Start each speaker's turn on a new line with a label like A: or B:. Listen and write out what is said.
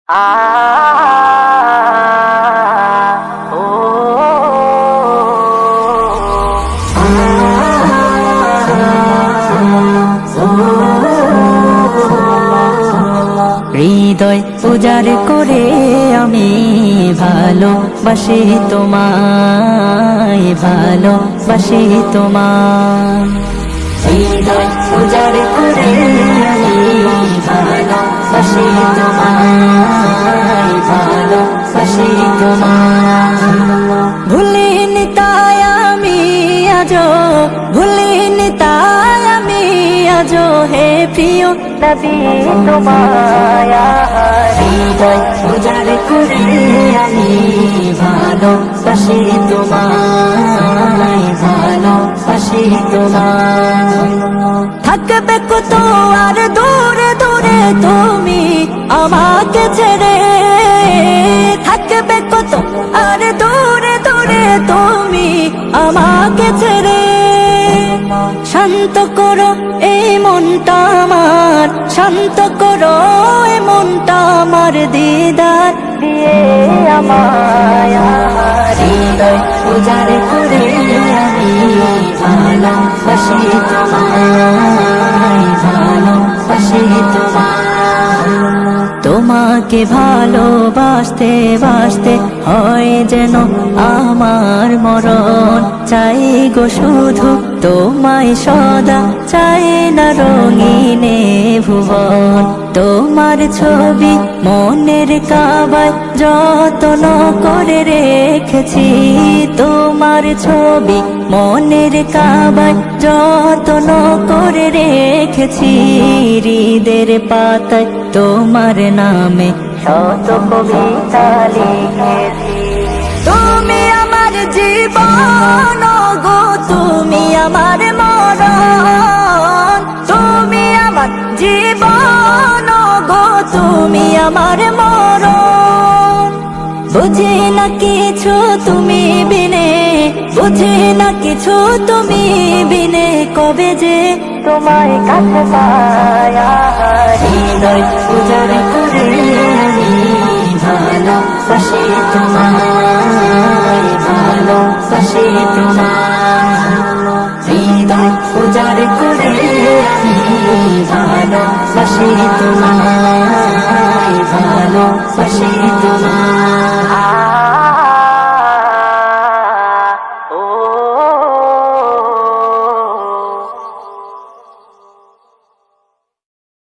A: হৃদয় উজাড় করে আমি ভালোবাসি তোমায়, ভালোবাসি তোমায়। হৃদয় উজাড় করে আমি ভালোবাসি তোমায়, ভালোবাসি তোমায়। ভুলিনি তাই আমি আজো, ভুলিনি তাই আমি আজো হে প্রিয় নবী তোমায়। হৃদয় উজাড় করে আমি ভালোবাসি তোমায়, ভালোবাসি তোমায়। থাকবে কত আর দূরে দূরে তুমি আমাকে ছেড়ে, থাকবে কত আর দূরে দূরে তুমি আমাকে ছেড়ে। শান্ত করো এই মনটা আমার, শান্ত করো এই মনটা আমার, দিদার দিয়ে আমায়। হৃদয় উজাড় করে আমি ভালোবাসি তোমায়, ভালোবাসি তোমায়। তোমাকে ভালোবাসতে বাসতে হয় যেন আমার মরণ, চাই গো শুধু তোমায় সদা, চাই না রঙিনে ভুবন। তোমার ছবি মনের কাবায় যত্ন করে রেখেছি, তোমার ছবি মনের কাবায় যত্ন করে রেখেছি। হৃদের পাতায় তোমার নামে শত কবিতা লিখেছি। তুমি আমার জীবন গো, তুমি আমার মরণ, তুমি আমার জীবন গো, তুমি আমার মরণ। বুঝি না কিছু তুমি বিনে, বুঝি না কিছু তুমি বিনে, কবে যে তোমায় কাছে পাই। হৃদয় উজাড় করে আমি ভালোবাসি তোমায়, ভালোবাসি তোমায়। হৃদয় উজাড় করে আমি ভালোবাসি তোমায়, ভালোবাসি তোমায়।